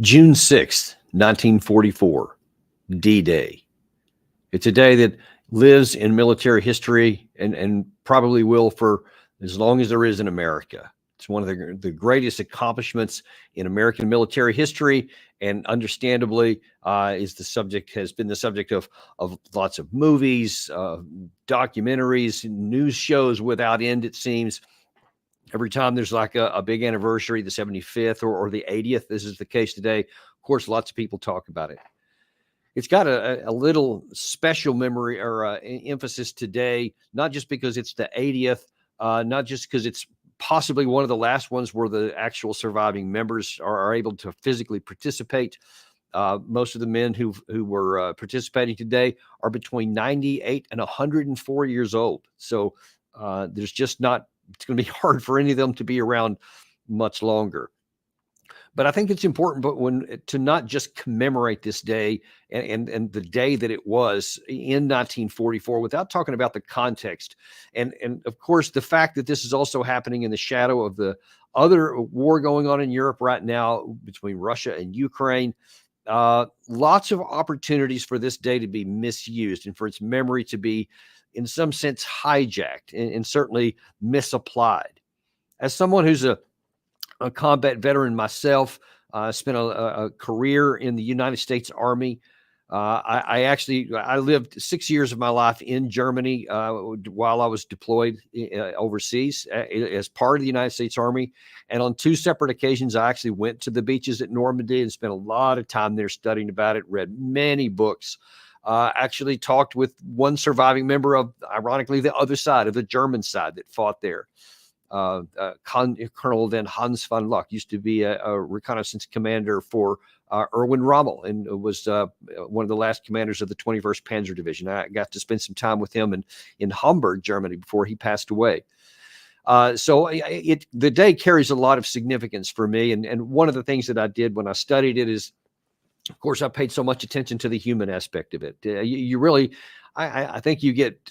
June 6th, 1944, D-Day. It's a day that lives in military history and probably will for as long as there is in America. It's one of the greatest accomplishments in American military history, and understandably, has been the subject of lots of movies, documentaries, news shows without end. It seems every time there's like a big anniversary, the 75th or the 80th. This is the case today. Of course, lots of people talk about it. It's got a little special memory or emphasis today, not just because it's the 80th, not just because it's possibly one of the last ones where the actual surviving members are able to physically participate. Most of the men who were participating today are between 98 and 104 years old. So there's just not, it's going to be hard for any of them to be around much longer. But I think it's important, to not just commemorate this day and the day that it was in 1944 without talking about the context. And of course, the fact that this is also happening in the shadow of the other war going on in Europe right now between Russia and Ukraine. Lots of opportunities for this day to be misused and for its memory to be, in some sense, hijacked and certainly misapplied. As someone who's a combat veteran myself, spent a career in the United States Army. I lived 6 years of my life in Germany while I was deployed overseas as part of the United States Army. And on two separate occasions, I actually went to the beaches at Normandy and spent a lot of time there studying about it, read many books, actually talked with one surviving member of, ironically, the other side of the German side that fought there. Colonel then Hans von Luck used to be a reconnaissance commander for Erwin Rommel and was one of the last commanders of the 21st Panzer Division. I got to spend some time with him in Hamburg, Germany, before he passed away. So the day carries a lot of significance for me. And one of the things that I did when I studied it is, of course, I paid so much attention to the human aspect of it. You really, I think you get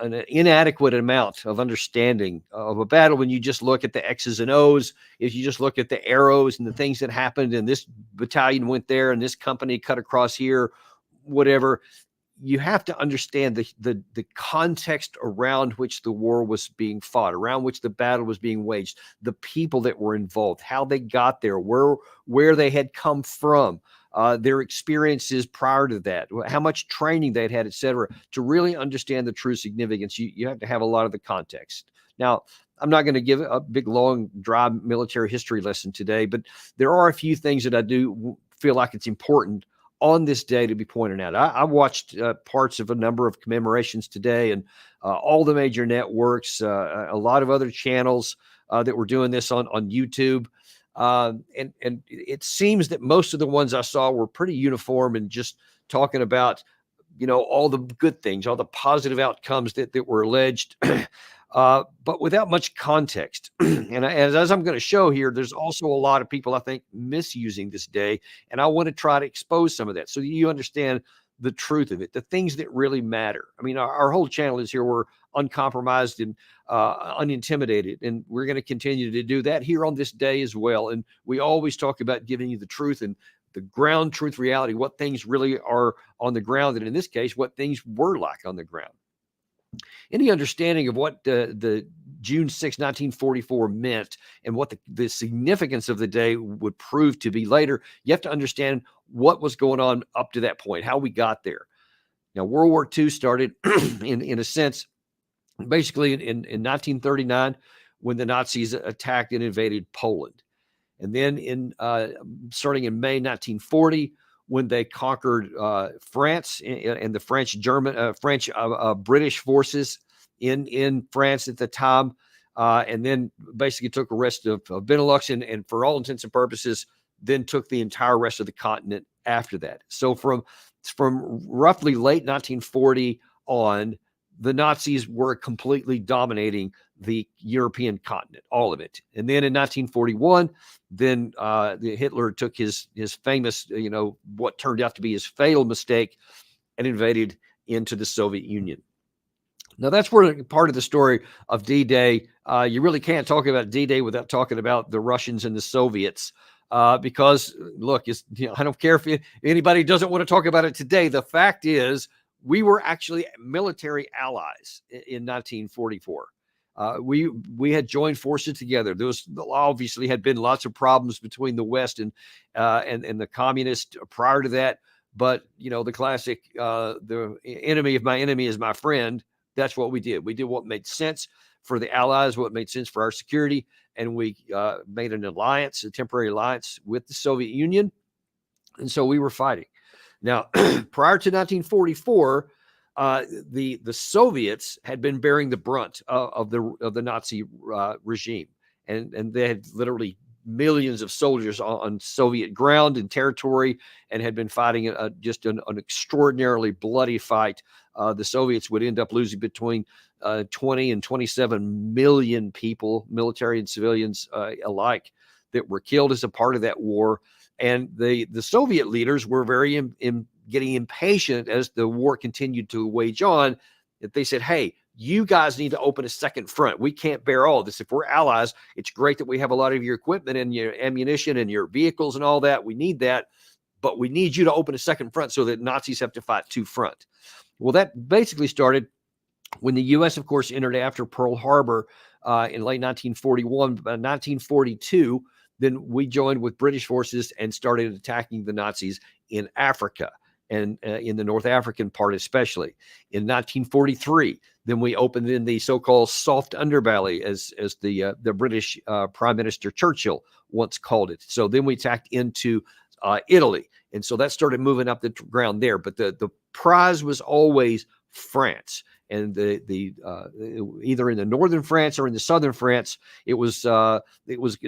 an inadequate amount of understanding of a battle when you just look at the X's and O's. If you just look at the arrows and the things that happened, and this battalion went there and this company cut across here, whatever, you have to understand the context around which the war was being fought, around which the battle was being waged, the people that were involved, how they got there, where they had come from, their experiences prior to that, how much training they'd had, et cetera. To really understand the true significance, you have to have a lot of the context. Now, I'm not going to give a big, long, dry military history lesson today, but there are a few things that I do feel like it's important on this day to be pointed out. I watched parts of a number of commemorations today, and all the major networks, a lot of other channels that were doing this on YouTube. And it seems that most of the ones I saw were pretty uniform and just talking about, all the good things, all the positive outcomes that were alleged, but without much context. And as I'm going to show here, there's also a lot of people, I think, misusing this day. And I want to try to expose some of that so that you understand the truth of it, the things that really matter. I mean, our whole channel is here. We're uncompromised and unintimidated, and we're going to continue to do that here on this day as well. And we always talk about giving you the truth and the ground truth reality, what things really are on the ground, and in this case, what things were like on the ground. Any understanding of what the June 6, 1944 meant and what the significance of the day would prove to be later, you have to understand what was going on up to that point, how we got there. Now, World War II started in a sense, basically in 1939, when the Nazis attacked and invaded Poland. And then starting in May 1940, when they conquered France and the French British forces in France at the time, and then basically took the rest of Benelux and for all intents and purposes, then took the entire rest of the continent after that. So from roughly late 1940 on, the Nazis were completely dominating the European continent, all of it. And then in 1941, then Hitler took his famous, what turned out to be his fatal mistake, and invaded into the Soviet Union. Now, that's where part of the story of D-Day, you really can't talk about D-Day without talking about the Russians and the Soviets. because look, I don't care if anybody doesn't want to talk about it today. The fact is, we were actually military allies in 1944. We had joined forces together. There was obviously had been lots of problems between the West and the communists prior to that. But the classic, the enemy of my enemy is my friend. That's what we did. We did what made sense for the Allies, what made sense for our security, and we made an alliance, a temporary alliance with the Soviet Union, and so we were fighting. Now, prior to 1944, the Soviets had been bearing the brunt of the Nazi regime, and they had literally millions of soldiers on Soviet ground and territory, and had been fighting just an extraordinarily bloody fight. The Soviets would end up losing between 20 and 27 million people, military and civilians alike, that were killed as a part of that war. And the Soviet leaders were very getting impatient as the war continued to wage on. That they said, hey, you guys need to open a second front. We can't bear all this. If we're allies, it's great that we have a lot of your equipment and your ammunition and your vehicles and all that. We need that. But we need you to open a second front so that Nazis have to fight two front. Well, that basically started when the U.S., of course, entered after Pearl Harbor in late 1941. By 1942, then we joined with British forces and started attacking the Nazis in Africa, and in the North African part especially. In 1943, then we opened in the so-called soft underbelly, as the British Prime Minister Churchill once called it. So then we attacked into Italy, and so that started moving up the ground there. But the prize was always France. And either in the northern France or in the southern France, it was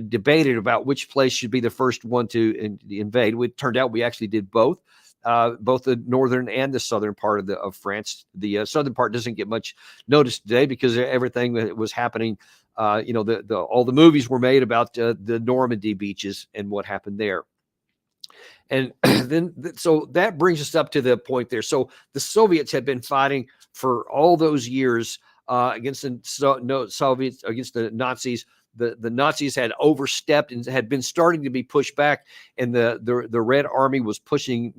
debated about which place should be the first one to invade. It turned out we actually did both the northern and the southern part of France. The southern part doesn't get much notice today because everything that was happening, all the movies were made about the Normandy beaches and what happened there. And then, so that brings us up to the point there. So the Soviets had been fighting for all those years against the Soviets, against the Nazis. The Nazis had overstepped and had been starting to be pushed back, and the Red Army was pushing,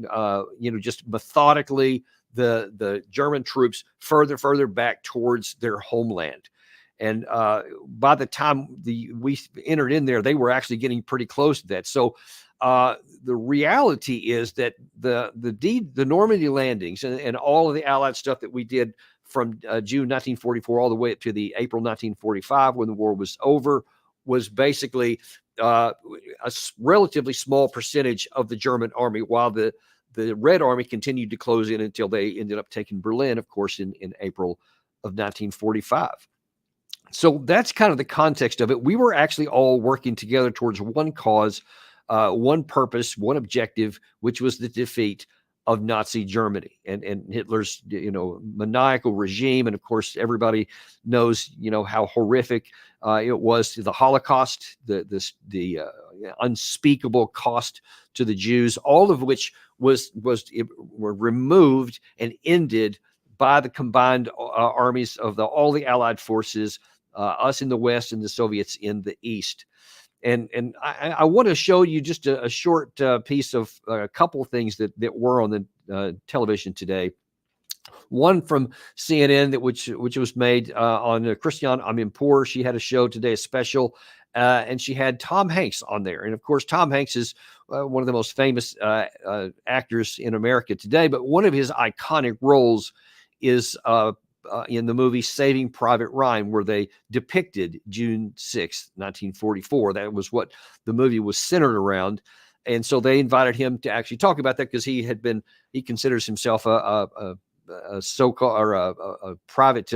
just methodically the German troops further back towards their homeland. And by the time we entered in there, they were actually getting pretty close to that. So the reality is that the Normandy landings and all of the Allied stuff that we did from June 1944 all the way up to the April 1945, when the war was over, was basically a relatively small percentage of the German army, while the Red Army continued to close in until they ended up taking Berlin, of course, in April of 1945. So that's kind of the context of it. We were actually all working together towards one cause, one purpose, one objective, which was the defeat of Nazi Germany and Hitler's, maniacal regime. And of course, everybody knows, how horrific it was, the Holocaust, the unspeakable cost to the Jews, all of which were removed and ended by the combined armies of all the Allied forces, us in the West and the Soviets in the East. And I want to show you just a short piece of a couple of things that were on the television today. One from CNN, which was made on Christiane Amanpour. She had a show today, a special, and she had Tom Hanks on there. And of course, Tom Hanks is one of the most famous actors in America today. But one of his iconic roles is in the movie Saving Private Ryan, where they depicted June 6th, 1944. That was what the movie was centered around. And so they invited him to actually talk about that, because he considers himself a so-called or a private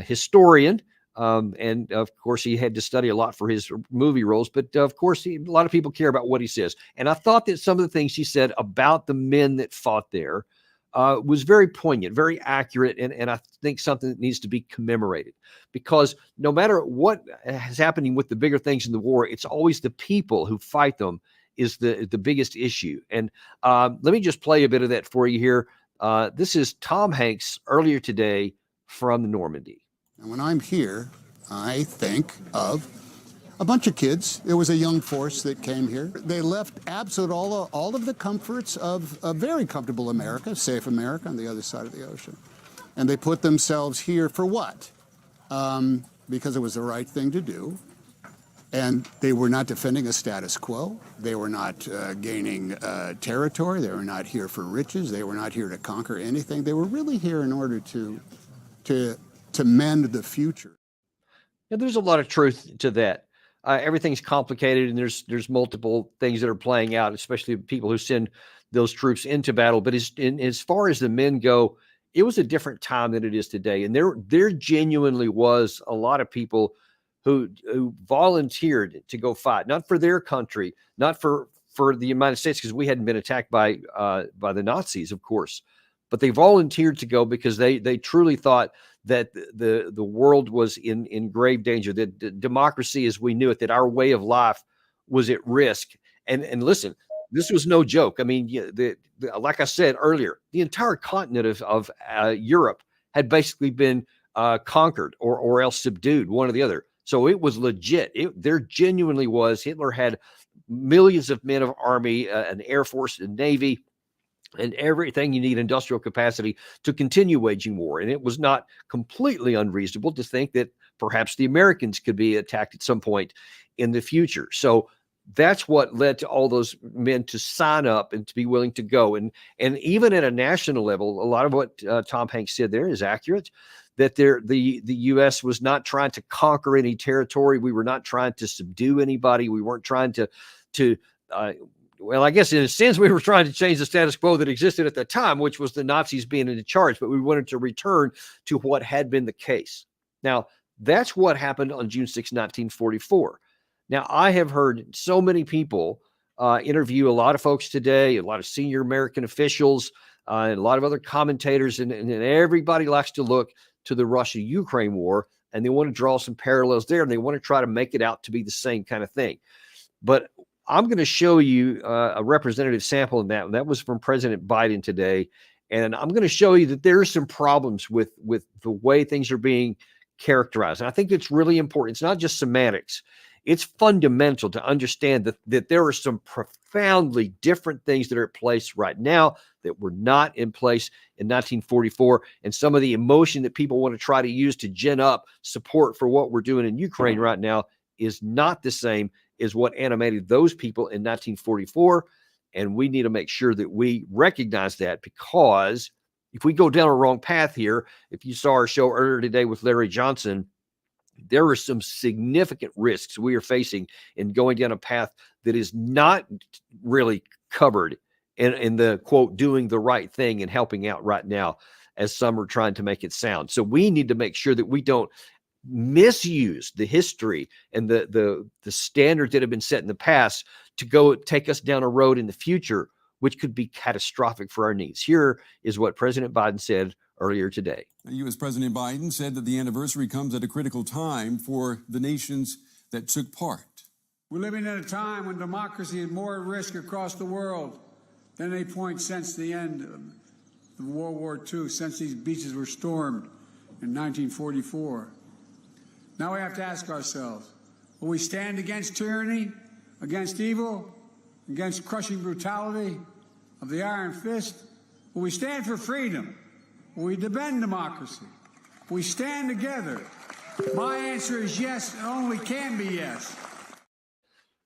historian. And of course, he had to study a lot for his movie roles. But of course, a lot of people care about what he says. And I thought that some of the things he said about the men that fought there was very poignant, very accurate, and I think something that needs to be commemorated, because no matter what is happening with the bigger things in the war, it's always the people who fight them is the biggest issue. And let me just play a bit of that for you here. This is Tom Hanks earlier today from Normandy. And when I'm here, I think of a bunch of kids. It was a young force that came here. They left absolute all of the comforts of a very comfortable America, safe America on the other side of the ocean. And they put themselves here for what? Because it was the right thing to do. And they were not defending a status quo. They were not gaining territory. They were not here for riches. They were not here to conquer anything. They were really here in order to mend the future. Yeah, there's a lot of truth to that. Everything's complicated, and there's multiple things that are playing out, especially people who send those troops into battle. But as far as the men go, it was a different time than it is today, and there genuinely was a lot of people who volunteered to go fight, not for their country, not for the United States, because we hadn't been attacked by the Nazis, of course, but they volunteered to go because they truly thought that the world was in grave danger, that democracy as we knew it, that our way of life was at risk. And listen, this was no joke. I mean, like I said earlier, the entire continent of Europe had basically been conquered or else subdued, one or the other. So it was legit. There genuinely was. Hitler had millions of men of army, an air force, a navy, and everything you need, industrial capacity to continue waging war. And it was not completely unreasonable to think that perhaps the Americans could be attacked at some point in the future. So that's what led to all those men to sign up and to be willing to go. And even at a national level, a lot of what Tom Hanks said there is accurate, that the U.S. was not trying to conquer any territory. We were not trying to subdue anybody. We weren't trying to well, I guess in a sense, we were trying to change the status quo that existed at the time, which was the Nazis being in charge, but we wanted to return to what had been the case. Now, that's what happened on June 6, 1944. Now, I have heard so many people interview a lot of folks today, a lot of senior American officials, and a lot of other commentators, and everybody likes to look to the Russia-Ukraine war, and they want to draw some parallels there, and they want to try to make it out to be the same kind of thing. But I'm going to show you a representative sample of that. And that was from President Biden today. And I'm going to show you that there are some problems with the way things are being characterized. And I think it's really important. It's not just semantics. It's fundamental to understand that there are some profoundly different things that are at place right now that were not in place in 1944. And some of the emotion that people want to try to use to gin up support for what we're doing in Ukraine right now is not the same as what animated those people in 1944. And we need to make sure that we recognize that, because if we go down a wrong path here, if you saw our show earlier today with Larry Johnson, there are some significant risks we are facing in going down a path that is not really covered in the quote, doing the right thing and helping out right now, as some are trying to make it sound. So we need to make sure that we don't misuse the history and the standards that have been set in the past to go take us down a road in the future, which could be catastrophic for our needs. Here is what President Biden said earlier today. U.S. President Biden said that the anniversary comes at a critical time for the nations that took part. We're living in a time when democracy is more at risk across the world than any point since the end of World War II, since these beaches were stormed in 1944. Now we have to ask ourselves, will we stand against tyranny, against evil, against crushing brutality of the iron fist? Will we stand for freedom? Will we defend democracy? Will we stand together? My answer is yes, and only can be yes.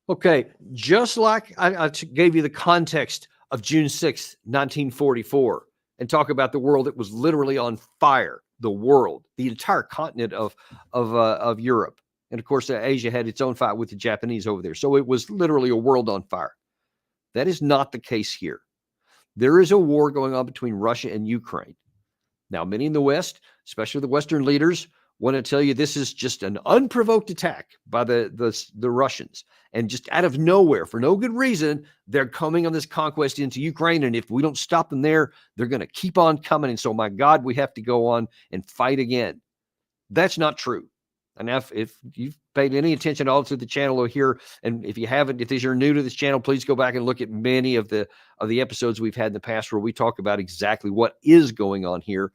Okay, just like I gave you the context of June 6, 1944, and talk about the world that was literally on fire. The world, the entire continent of Europe. And of course, Asia had its own fight with the Japanese over there. So it was literally a world on fire. That is not the case here. There is a war going on between Russia and Ukraine. Now, many in the West, especially the Western leaders, want to tell you this is just an unprovoked attack by the Russians. And just out of nowhere, for no good reason, they're coming on this conquest into Ukraine. And if we don't stop them there, they're going to keep on coming. And so, my God, we have to go on and fight again. That's not true. And if you've paid any attention at all to the channel here, and if you haven't, if you're new to this channel, please go back and look at many of the episodes we've had in the past where we talk about exactly what is going on here.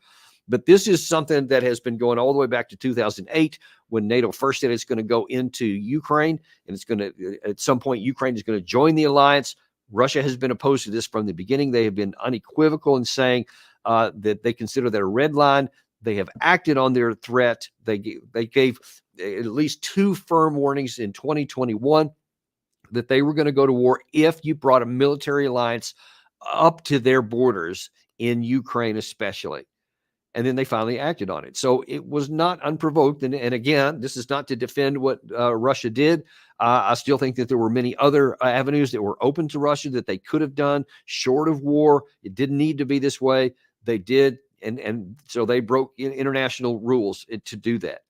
But this is something that has been going all the way back to 2008 when NATO first said it's going to go into Ukraine, and it's going to, at some point, Ukraine is going to join the alliance. Russia has been opposed to this from the beginning. They have been unequivocal in saying that they consider that a red line. They have acted on their threat. They gave at least 2 firm warnings in 2021 that they were going to go to war if you brought a military alliance up to their borders in Ukraine, especially. And then they finally acted on it. So it was not unprovoked. And again, this is not to defend what Russia did. I still think that there were many other avenues that were open to Russia that they could have done short of war. It didn't need to be this way. They did. And so they broke international rules to do that.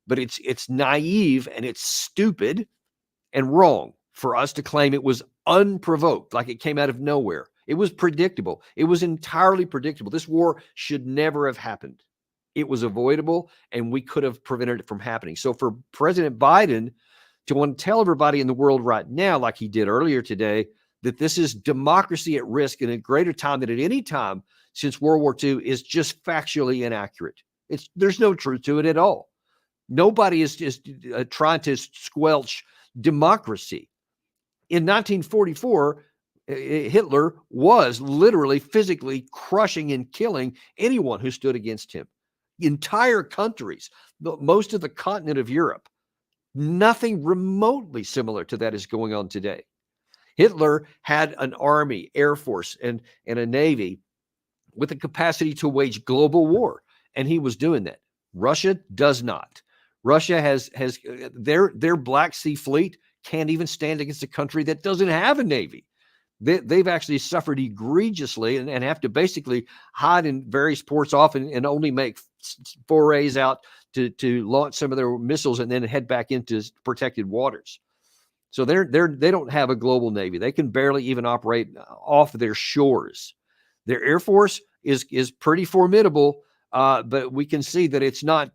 But it's naive and it's stupid and wrong for us to claim it was unprovoked, like it came out of nowhere. It was predictable. It was entirely predictable. This war should never have happened. It was avoidable, and we could have prevented it from happening. So for President Biden to want to tell everybody in the world right now, like he did earlier today, that this is democracy at risk in a greater time than at any time since World War II is just factually inaccurate. There's no truth to it at all. Nobody is just trying to squelch democracy. In 1944, Hitler was literally physically crushing and killing anyone who stood against him. Entire countries, most of the continent of Europe, nothing remotely similar to that is going on today. Hitler had an army, air force, and a navy with the capacity to wage global war, and he was doing that. Russia does not. Russia has their Black Sea fleet can't even stand against a country that doesn't have a navy. They've actually suffered egregiously and have to basically hide in various ports off and only make forays out to launch some of their missiles and then head back into protected waters. So they don't have a global navy. They can barely even operate off their shores. Their air force is pretty formidable, but we can see that it's not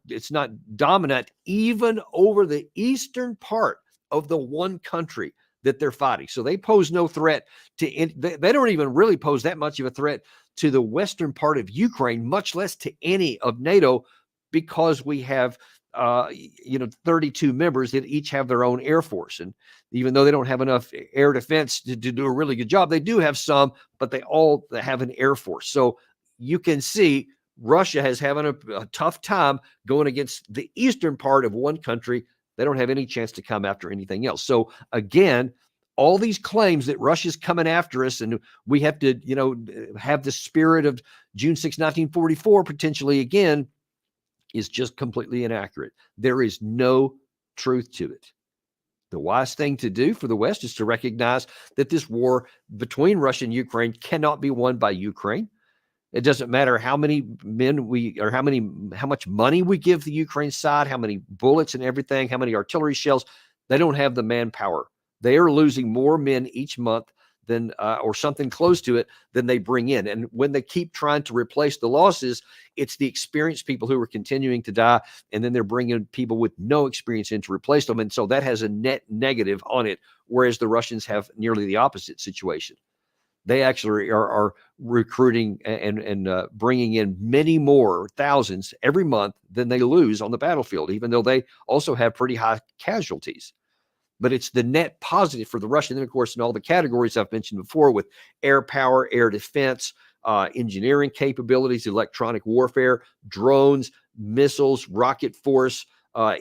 dominant even over the eastern part of the one country that they're fighting. So they pose no threat to, they don't even really pose that much of a threat to the western part of Ukraine, much less to any of NATO, because we have 32 members that each have their own air force. And even though they don't have enough air defense to do a really good job, they do have some, but they all have an air force. So you can see Russia has having a tough time going against the eastern part of one country. They don't have any chance to come after anything else. So again, all these claims that Russia's coming after us and we have to, have the spirit of June 6, 1944 potentially again is just completely inaccurate. There is no truth to it. The wise thing to do for the West is to recognize that this war between Russia and Ukraine cannot be won by Ukraine. It doesn't matter how many men how much money we give the Ukraine side, how many bullets and everything, how many artillery shells. They don't have the manpower. They are losing more men each month than, or something close to it, than they bring in. And when they keep trying to replace the losses, it's the experienced people who are continuing to die, and then they're bringing people with no experience in to replace them. And so that has a net negative on it, whereas the Russians have nearly the opposite situation. They actually are recruiting and bringing in many more thousands every month than they lose on the battlefield, even though they also have pretty high casualties. But it's the net positive for the Russians. And of course, in all the categories I've mentioned before, with air power, air defense, engineering capabilities, electronic warfare, drones, missiles, rocket force,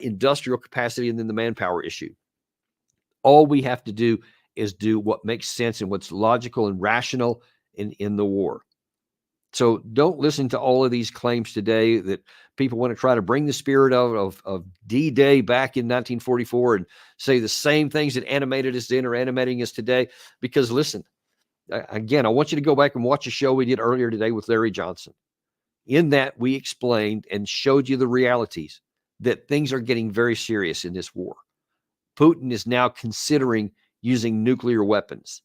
industrial capacity, and then the manpower issue. All we have to do is do what makes sense and what's logical and rational in the war. So don't listen to all of these claims today that people want to try to bring the spirit of D-Day back in 1944 and say the same things that animated us then are animating us today. Because listen, again, I want you to go back and watch a show we did earlier today with Larry Johnson. In that, we explained and showed you the realities that things are getting very serious in this war. Putin is now considering using nuclear weapons.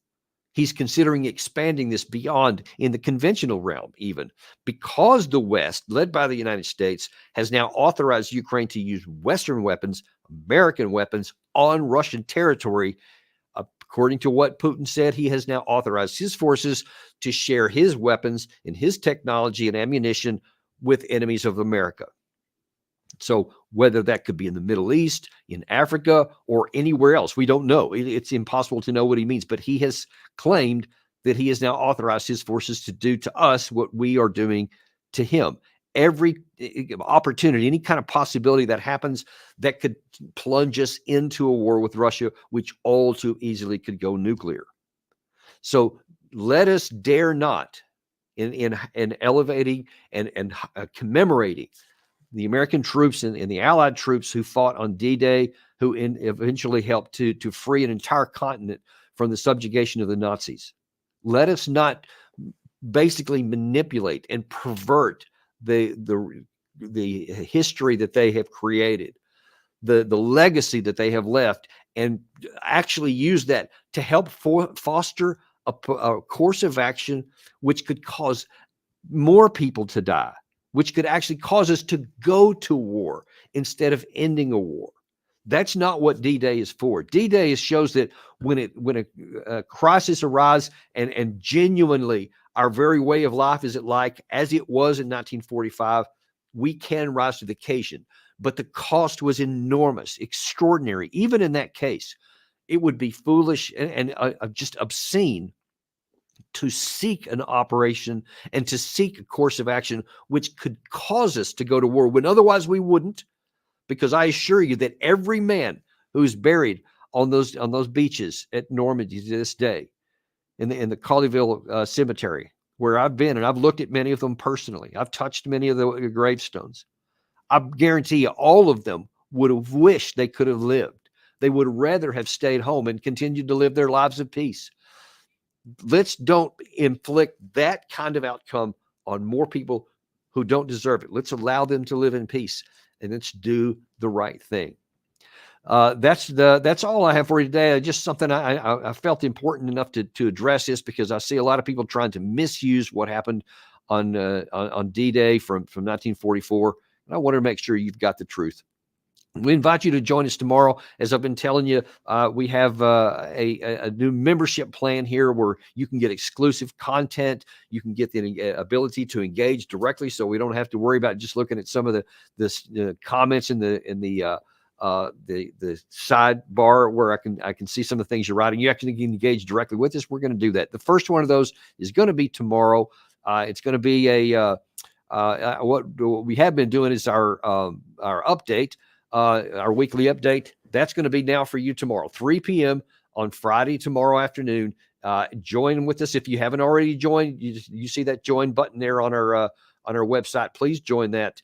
He's considering expanding this beyond in the conventional realm, even because the West, led by the United States, has now authorized Ukraine to use Western weapons, American weapons on Russian territory. According to what Putin said, he has now authorized his forces to share his weapons and his technology and ammunition with enemies of America. So whether that could be in the Middle East, in Africa, or anywhere else, we don't know. It's impossible to know what he means, but he has claimed that he has now authorized his forces to do to us what we are doing to him. Every opportunity, any kind of possibility that happens that could plunge us into a war with Russia, which all too easily could go nuclear. So let us dare not, in elevating and commemorating the American troops and the Allied troops who fought on D-Day, who eventually helped to free an entire continent from the subjugation of the Nazis. Let us not basically manipulate and pervert the history that they have created, the legacy that they have left, and actually use that to help foster a course of action which could cause more people to die, which could actually cause us to go to war instead of ending a war. That's not what D-Day is for. D-Day shows that when a crisis arises and genuinely our very way of life is as it was in 1945, we can rise to the occasion. But the cost was enormous, extraordinary. Even in that case, it would be foolish and just obscene to seek an operation and to seek a course of action which could cause us to go to war when otherwise we wouldn't. Because I assure you that every man who's buried on those beaches at Normandy to this day, in the Colleyville Cemetery, where I've been, and I've looked at many of them personally, I've touched many of the gravestones. I guarantee you, all of them would have wished they could have lived. They would rather have stayed home and continued to live their lives of peace. Let's don't inflict that kind of outcome on more people who don't deserve it. Let's allow them to live in peace, and let's do the right thing. That's all I have for you today. Just something I felt important enough to address this, because I see a lot of people trying to misuse what happened on D-Day from 1944. And I want to make sure you've got the truth. We invite you to join us tomorrow. As I've been telling you, we have a new membership plan here where you can get exclusive content. You can get the ability to engage directly, so we don't have to worry about just looking at some of the comments in the sidebar where I can see some of the things you're writing. You actually can engage directly with us. We're going to do that. The first one of those is going to be tomorrow. It's going to be what we have been doing is our update. Our weekly update, that's going to be now for you tomorrow, 3 p.m. on Friday, tomorrow afternoon. Join with us if you haven't already joined. You see that join button there on our website. Please join that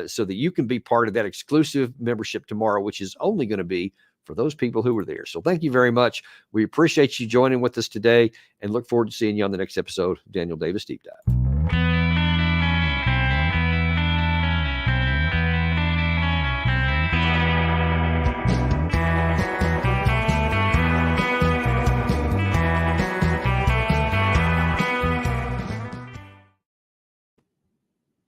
so that you can be part of that exclusive membership tomorrow, which is only going to be for those people who are there. So thank you very much. We appreciate you joining with us today and look forward to seeing you on the next episode of Daniel Davis Deep Dive.